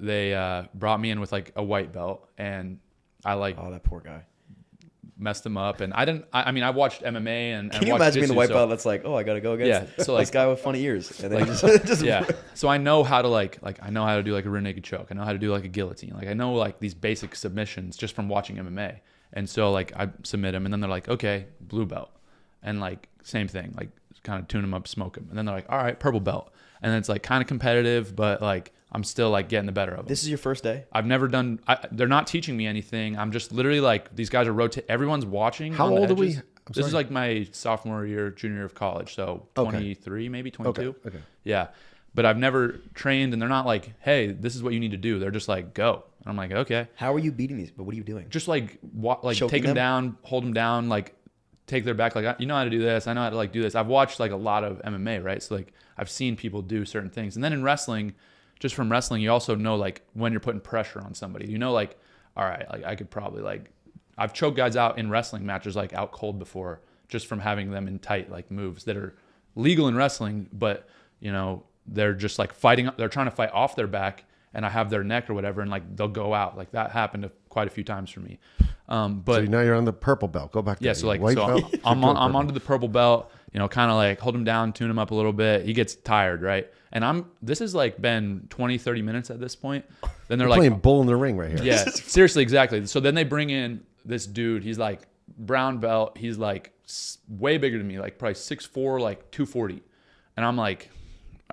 they brought me in with like a white belt, and I like Oh, that poor guy. messed him up. And I mean, I watched MMA and Can you watched imagine being the jiu-jitsu, white so- belt that's like, oh, I got to go against Yeah, so, like- this guy with funny ears. And then just Yeah. So I know how to like I know how to do like a rear naked choke. I know how to do like a guillotine. Like I know like these basic submissions just from watching MMA. And so like I submit them, and then they're like, okay, blue belt. And like same thing, like kind of tune them up, smoke them. And then they're like, all right, purple belt. And then it's like kind of competitive, but like I'm still like getting the better of them. This is your first day? I've never done, they're not teaching me anything. I'm just literally like, these guys are rotating, everyone's watching. How on the old are we? edges. I'm This is sorry. like my sophomore year, junior year of college. So 23, maybe 22. Okay. Yeah. But I've never trained, and they're not like, hey, this is what you need to do. They're just like, go. And I'm like, okay. How are you beating these? But what are you doing? Just like Choking take them them? down, hold them down, like take their back. Like, you know how to do this. I know how to like do this. I've watched like a lot of MMA, right? So like I've seen people do certain things. And then in wrestling, just from wrestling, you also know like when you're putting pressure on somebody, you know, like, all right, like I could probably like, I've choked guys out in wrestling matches, like out cold before, just from having them in tight like moves that are legal in wrestling, but you know, they're just like fighting, they're trying to fight off their back, and I have their neck or whatever, and like they'll go out. Like that happened quite a few times for me. But So now you're on the purple belt. Go back to yeah, the so like white so belt. I'm onto the purple belt, you know, kind of like hold him down, tune him up a little bit. He gets tired, right? And this has like been 20, 30 minutes at this point. Then they're You're like playing bull in the ring right here. yeah, seriously, exactly. So then they bring in this dude. He's like brown belt. He's like way bigger than me, like probably 6'4", like 240. And I'm like,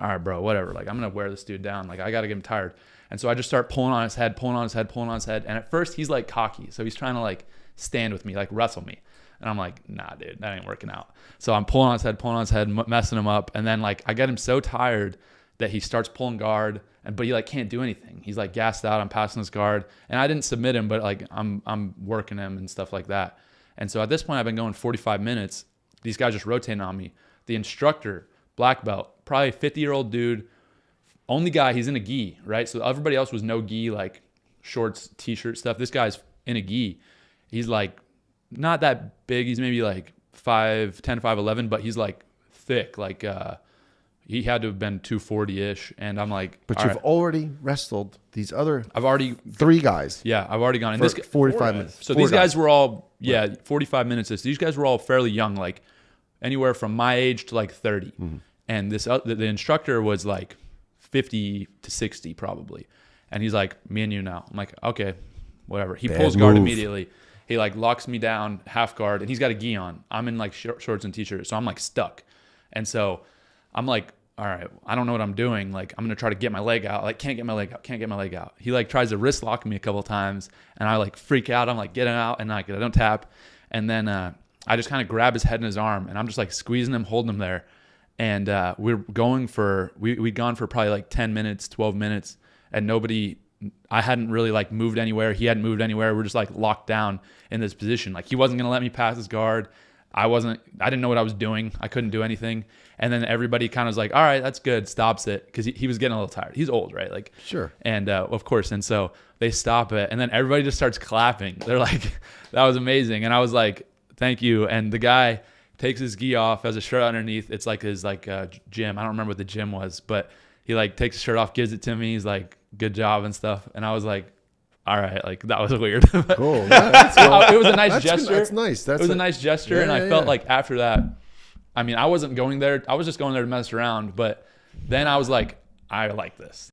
all right, bro, whatever. Like I'm gonna wear this dude down. Like I gotta get him tired. And so I just start pulling on his head, pulling on his head, pulling on his head. And at first he's like cocky, so he's trying to like stand with me, like wrestle me. And I'm like, nah, dude, that ain't working out. So I'm pulling on his head, messing him up. And then like I get him so tired that he starts pulling guard, but he like can't do anything. He's like gassed out. I'm passing his guard, and I didn't submit him, but like I'm working him and stuff like that. And so at this point, I've been going 45 minutes. These guys just rotating on me. The instructor, black belt, probably 50-year-old dude, only guy. He's in a gi, right? So everybody else was no gi, like shorts, t-shirt stuff. This guy's in a gi. He's like not that big. He's maybe like 5'10", 5'11", but he's like thick, like he had to have been 240-ish. And I'm like, But all you've right. already wrestled these other I've already 3 guys Yeah, I've already gone. And for this 45 minutes. so 4 these guys were all 45 minutes. These guys were all fairly young, like anywhere from my age to like 30. And this the instructor was like 50 to 60 probably. And he's like, me and you now. I'm like, okay, whatever. He pulls guard move. immediately. He like locks me down half guard, and he's got a gi on. I'm in like shorts and t-shirt, so I'm like stuck. And so I'm like, all right, I don't know what I'm doing. Like, I'm going to try to get my leg out. Like, can't get my leg out. He like tries to wrist lock me a couple of times, and I like freak out. I'm like, get him out, and like I don't tap. And then I just kind of grab his head in his arm, and I'm just like squeezing him, holding him there. And we'd gone for probably like 10 minutes, 12 minutes, and I hadn't really like moved anywhere. He hadn't moved anywhere. We're just like locked down in this position. Like he wasn't going to let me pass his guard. I didn't know what I was doing. I couldn't do anything. And then everybody kind of was like, all right, that's good. Stops it. Cause he was getting a little tired. He's old, right? Like, Sure. And of course. And so they stop it, and then everybody just starts clapping. They're like, that was amazing. And I was like, thank you. And the guy takes his gi off, has a shirt underneath. It's like his gym. I don't remember what the gym was, but he like takes his shirt off, gives it to me. He's like, good job and stuff. And I was like, all right, like that was weird. Cool. That's It was a nice That's gesture. That's nice. It was a nice gesture. Yeah, And I yeah, felt yeah. like after that, I mean, I wasn't going there. I was just going there to mess around. But then I was like, I like this.